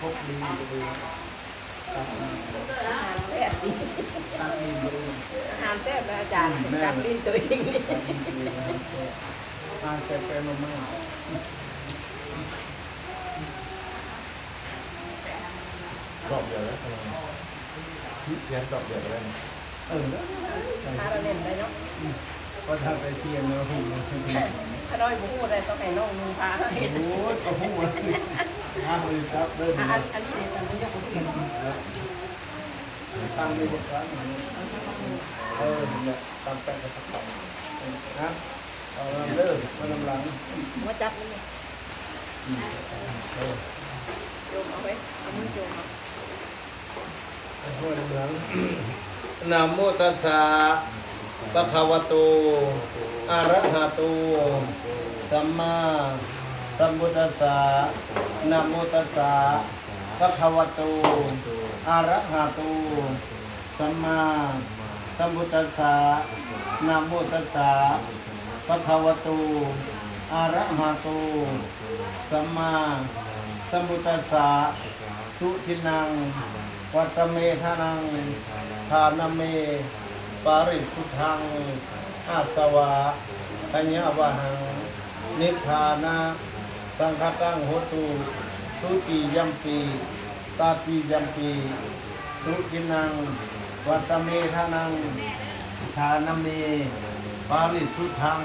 พกดีเลยอาหารแซ่บดีอาหารแซ่บนะอาจารย์กับลิ้นตัวเองนี่อาหารแซ่บไปมากกรอบเดียวแล้วเทียนกรอบเดียวแล้วถ้าเราเล่นไปเนาะก็ถ้าไปเทียนแล้วหูถ้าน้อยบุ้งอะไรต้องให้น้องนุ่งผ้าเห็นโอ้ยก็หูห้ามเลยครับเริ่มอันนี้เนี่ยมันยกเทียนตั้งในบทการเนี่ยตั้งแต่กระตับนะเอาเลิกมาลำหลังมาจับนี่โยมเอาไว้เอามือโยมเอาหัวลำหลังนะโมตัสสะภะคะวะโตอะระหะโตสัมมาสัมพุทธัสสะนะโมตัสสะภะคะวะโตอะระหะโตสัมมาสัมพุทธัสสะนะโมตัสสะภะคะวะโตอะระหะโตสัมมาสัมพุทธัสสะสุทินังวัตเมธานังทานเมปาริสุทธังอาสวะทัญญาวะหังนิพพานะสังฆตังโหตุทุติยัมปีตาติยัมปีสุทินังวัตเมธานังทานเมปาริสุทธัง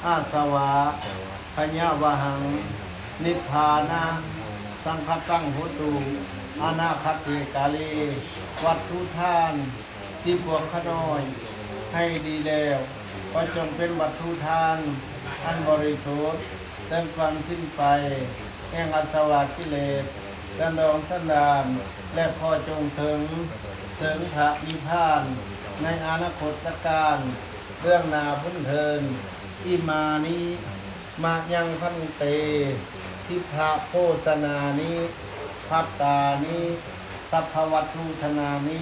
อาสวะทัญญาวะหังนิพพานะสังฆตังโหตุอนาคติกาลีวัตถุทานที่พวกขน้อยให้ดีแล้วก็จงเป็นวัตถุทานอันบริสุทธิ์เต็มความสิ้นไปแห่งอาสวะกิเลสดันดองสันดานและพอจงถึงเสริงพระนิพพานในอนาคตการเรื่องนาพุนเทินอิมานิมายังพันเตทิพะโฆษนานิพัตตานิสัพพวัตถุธนานิ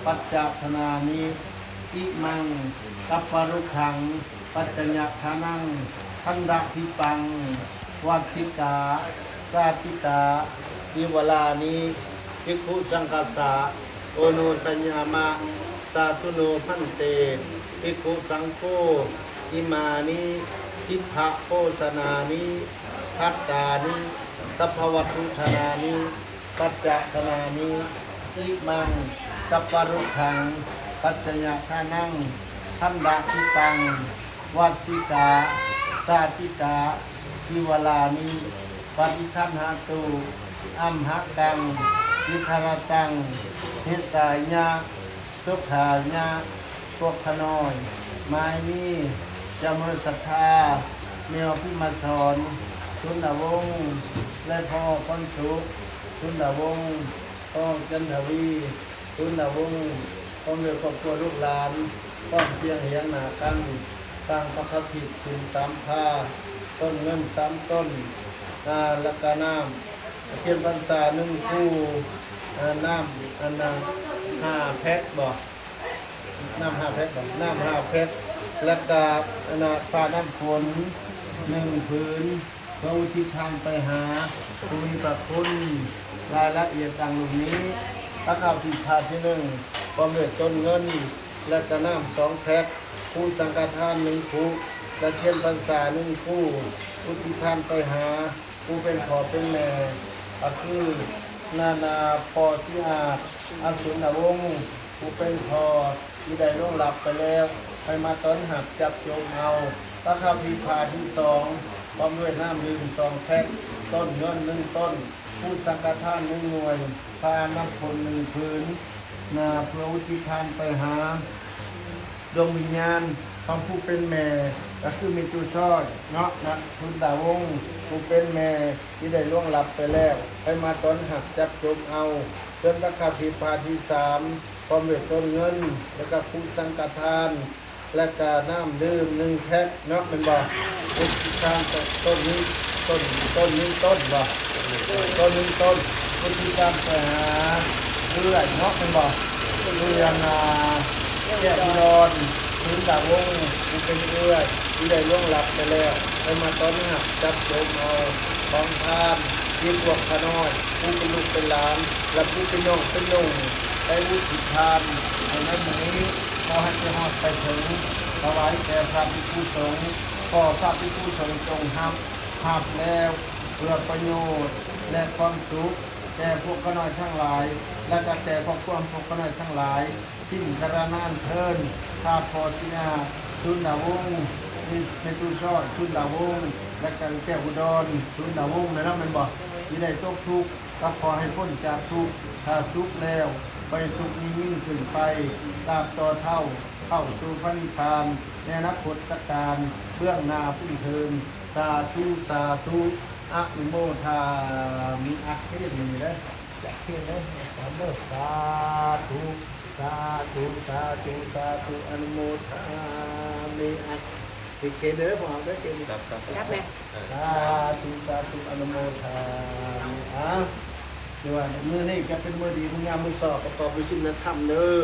ปัจจธนานิอิมังกัปปรุขังปัจจญทานังทันดักทิปังวัสิกาสาติกาทิวลานิภิกขุสังฆสะโอโนสัญญามะสาธุโนพันเตภิกขุสังโฆอิมานิทิพะโฆษนานิพัตตานิสัพพวัตถุธนานิปัจจธนานิอิมังกัปปรุขังปัจจยทานังทันดาทิตังวัสสิกาสาติกาทิวลานิปฏิคันหาตุอัมหะกังวิทารตังเหตตายะสุขายะพวกขน้อยไม้นี้จำรุศรัทธาเมียวพิมาสอนสุนทรวงศ์และพ่อคนสุขสุนทรวงศ์พ่อจันทวีสุนทรวงศ์พ่อเมียครอบครัวลูกหลานพ่อเพียงเหียงหนากันสร้างพระคัมภีร์คืน3 ผ้าต้นเงิน3 ต้นและก็น้ำเทียนพรรษา1 คู่น้ำอันนั้น5 แพ็คบ่น้ำ5 แพ็คบ่น้ำ5 แพ็คและก็อันนั้นฟ้าน้ำฝน1 ผืนพระอุทิศทานไปหาผู้มีพระคุณรายละเอียดดังนี้พระข้าวผิดพลาดที่1ความเดือดต้นเงินและก็น้ำ2 แพ็คผู้สังฆทาน1 คู่และเทียนพรรษา1 คู่อุทิศทานไปหาผู้เป็นพ่อเป็นแม่ก็คือนานาปอสิอาจอสุนวงศ์ผู้เป็นพ่อที่ได้ล่วงลับไปแล้วไปมาต้นหักจับโยมเอาพระข้าวผิดพลาดที่2พร้อมด้วยน้ำดื่ม2 แพ็คต้นเงิน1 ต้นผู้สังฆทาน1 หน่วยพาน้ำฝน1 ผืนนาเพื่ออุทิศทานไปหาดวงวิญญาณของผู้เป็นแม่ก็คือมีจูชอดเนาะนะคุณตาวงผู้เป็นแม่ที่ได้ล่วงลับไปแล้วไปมาต้นหักจับจบเอาเพิ่มราคาผิดพาที่3ความเดือดต้นเงินแล้วก็ผู้สังฆทานและก็น้ำดื่ม1 แพ็คเนาะเป็นบ่อุทิศทานต้นนี้ต้นบ่ต้น1 ต้นอุทิศทานไปหาเรื่อยเนาะเป็นบ่เรื่อยแก่นอนถึงดาวงผู้เป็นเรื่อยที่ได้ล่วงลับไปแล้วไปมาต้นหักจับโยมเอาของทาน เรียนพวกขน้อยผู้เป็นลูกเป็นหลานและผู้เป็นน้องเป็นนุ่งได้รู้ผิดทานในนั้นนี้ขอให้เจ้าฮอดไปถึงถวายแก่พระภิกษุสงฆ์ขอพระภิกษุสงฆ์จงหับแล้วเพื่อประโยชน์และความสุขแก่พวกขน้อยทั้งหลาย และก็แก่ครอบครัวพวกขน้อยทั้งหลายสิ้นกระนานเทินข้าพอสินาทุนดาวงในตุนชอดทุนดาวงและกันแก้วอุดรทุนดาวงนะครับมันบอกที่ได้ตกทุกข์ก็ขอให้พ้นจากทุกข์ถ้าสุขแล้วไปสุขยิ่งขึ้นไปตามต่อเท่าเข้าสู่พระนิพพานในอนักพุทธการเบื้องหน้าพุ่งเทินสาธุสาธุอะโมทามิอัคเทศมีเลยจะเทศเลยสามเด้อสาธุสาธุสาธุสาธุอนุโมทามิอัคติเกเด้อพอเอาได้เกเด้อ รับไหม สาธุสาธุอนุโมทามิอัคเดี๋ยวว่ามือนี่จะเป็นมือดีมืองามมือสอบประกอบด้วยศีลธรรมเด้อ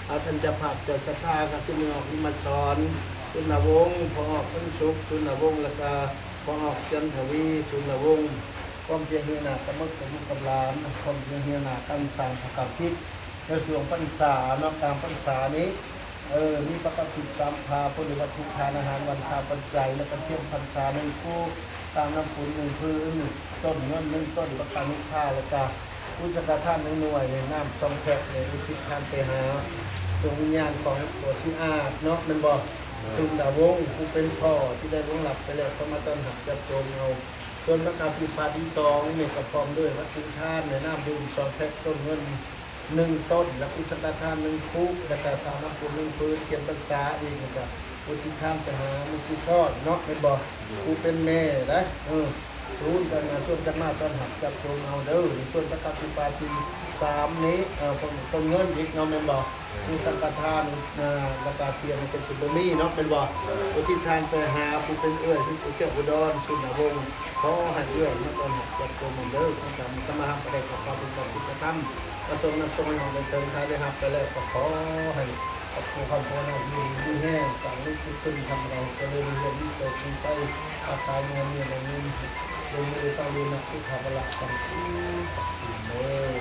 อาท่านจะผัดจะศรัทธาครับที่มือออกที่มาสอนสุนวงศ์พอออกต้นสุขสุนวงศ์แล้วก็พอออกจันทวีสุนวงศ์ความเพียรเฮียนาตะมึกตะมุกตำลานความเพียรเฮียนาตั้งสารประกับพิษในส่วนพรรษานอกการพรรษานี้มีประกับพิษสามพาพุทธวัตถุทานอาหารวันชาปัจจัยและก็เพียรพรรษาหนึ่งคู่ตามน้ำฝนหนึ่งพื้นต้นเงินหนึ่งต้นประกันนิพพานแล้วก็อุจจาระท่านหนึ่งหน่วยในน้ำซองแพ็คในอุทิศทานไปหาดวงวิญญาณของตัวสิอาดเนาะมันบอกสุนดาวงศ์ผู้เป็นพ่อที่ได้ล่วงหลับไปแล้วก็มาต้นหักจับโจมเอาส่วนประกาศพิพาทที่สองเนี่ยกับพร้อมด้วยวัตถุทานในน้ำดื่มซองแพ็คต้นเงินหนึ่งต้นและอุจจาระท่านหนึ่งคู่และก็ตามน้ำฝนหนึ่งพื้นเขียนภาษาอีกนะครับอุทิศทานไปหามุทิทอดเนาะมันบอกผู้เป็นแม่นะส่วนกันมาส่วนกันมาต้นหักจับโจมเอาเด้อส่วนประกาศพิพาทที่สามนี้ต้นเงินอีกเนาะมันบอกมีสังฆทานราคาเทียมเป็นสุบมีเนาะเป็นบอกอุทิศทานไปหาผู้เป็นผู้เจ้าอุดรสุนทรวงศ์ขอให้มาต้นหักจับโจมเอาเด้อทั้งสามสมาหาประเดชของความเป็นความพิจารณาประสงค์นำส่งให้เราเติมท้ายได้ครับไปแล้วก็ขอให้ขอบคุณความพอเราดีแห้งสั่งลูกขึ้นทำเราก็เลยเรียนวิเศษวิสัยอาการเงินอะไรนี้โดยไม่ได้ต้องรู้นักสุขภาพละสังคีเลย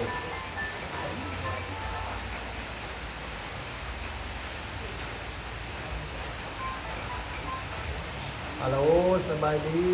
ฮัลโหลสบายดี